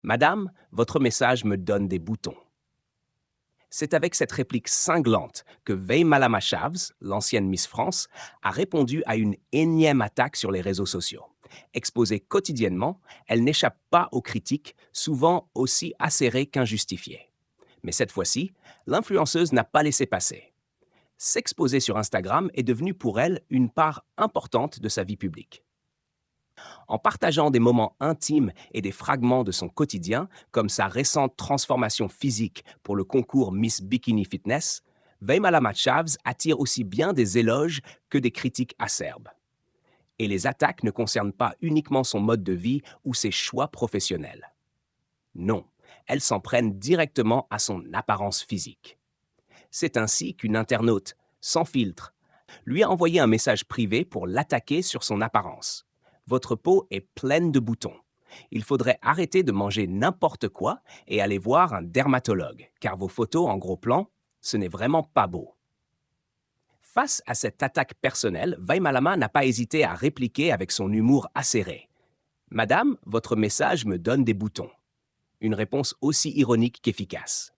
Madame, votre message me donne des boutons. C'est avec cette réplique cinglante que Vey Malama Chavs, l'ancienne Miss France, a répondu à une énième attaque sur les réseaux sociaux. Exposée quotidiennement, elle n'échappe pas aux critiques, souvent aussi acérées qu'injustifiées. Mais cette fois-ci, l'influenceuse n'a pas laissé passer. S'exposer sur Instagram est devenu pour elle une part importante de sa vie publique. En partageant des moments intimes et des fragments de son quotidien, comme sa récente transformation physique pour le concours Miss Bikini Fitness, Veymalama Chavs attire aussi bien des éloges que des critiques acerbes. Et les attaques ne concernent pas uniquement son mode de vie ou ses choix professionnels. Non, elles s'en prennent directement à son apparence physique. C'est ainsi qu'une internaute, sans filtre, lui a envoyé un message privé pour l'attaquer sur son apparence. Votre peau est pleine de boutons. Il faudrait arrêter de manger n'importe quoi et aller voir un dermatologue, car vos photos en gros plan, ce n'est vraiment pas beau. Face à cette attaque personnelle, Veymalama n'a pas hésité à répliquer avec son humour acéré. Madame, votre message me donne des boutons. Une réponse aussi ironique qu'efficace.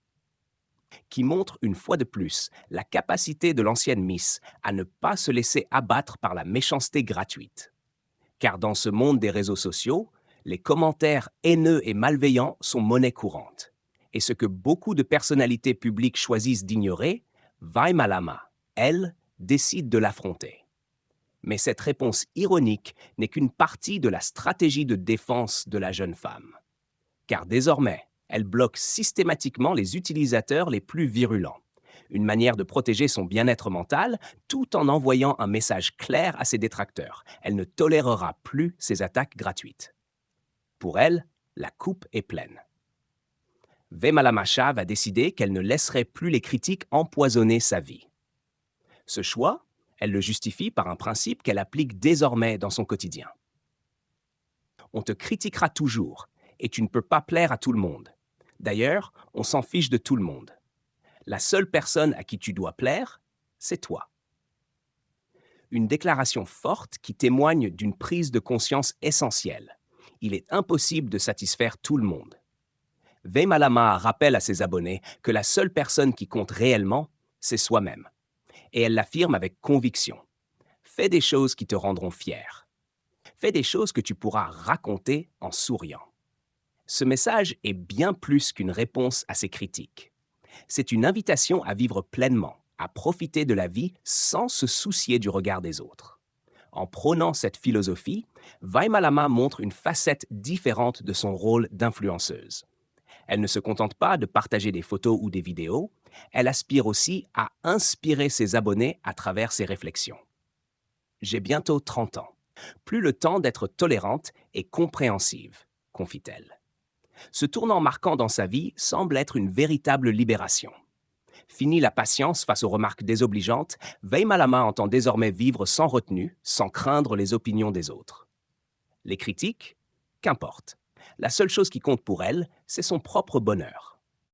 Qui montre une fois de plus la capacité de l'ancienne Miss à ne pas se laisser abattre par la méchanceté gratuite. Car dans ce monde des réseaux sociaux, les commentaires haineux et malveillants sont monnaie courante. Et ce que beaucoup de personnalités publiques choisissent d'ignorer, Veymalama, elle, décide de l'affronter. Mais cette réponse ironique n'est qu'une partie de la stratégie de défense de la jeune femme. Car désormais, elle bloque systématiquement les utilisateurs les plus virulents. Une manière de protéger son bien-être mental tout en envoyant un message clair à ses détracteurs. Elle ne tolérera plus ces attaques gratuites. Pour elle, la coupe est pleine. Veymalama Chavs a décidé qu'elle ne laisserait plus les critiques empoisonner sa vie. Ce choix, elle le justifie par un principe qu'elle applique désormais dans son quotidien. On te critiquera toujours et tu ne peux pas plaire à tout le monde. D'ailleurs, on s'en fiche de tout le monde. La seule personne à qui tu dois plaire, c'est toi. Une déclaration forte qui témoigne d'une prise de conscience essentielle. Il est impossible de satisfaire tout le monde. Veymalama rappelle à ses abonnés que la seule personne qui compte réellement, c'est soi-même. Et elle l'affirme avec conviction. Fais des choses qui te rendront fier. Fais des choses que tu pourras raconter en souriant. Ce message est bien plus qu'une réponse à ses critiques. C'est une invitation à vivre pleinement, à profiter de la vie sans se soucier du regard des autres. En prônant cette philosophie, Veymalama montre une facette différente de son rôle d'influenceuse. Elle ne se contente pas de partager des photos ou des vidéos, elle aspire aussi à inspirer ses abonnés à travers ses réflexions. J'ai bientôt 30 ans. Plus le temps d'être tolérante et compréhensive, confie-t-elle. Ce tournant marquant dans sa vie semble être une véritable libération. Fini la patience face aux remarques désobligeantes, Veymalama entend désormais vivre sans retenue, sans craindre les opinions des autres. Les critiques, qu'importe. La seule chose qui compte pour elle, c'est son propre bonheur.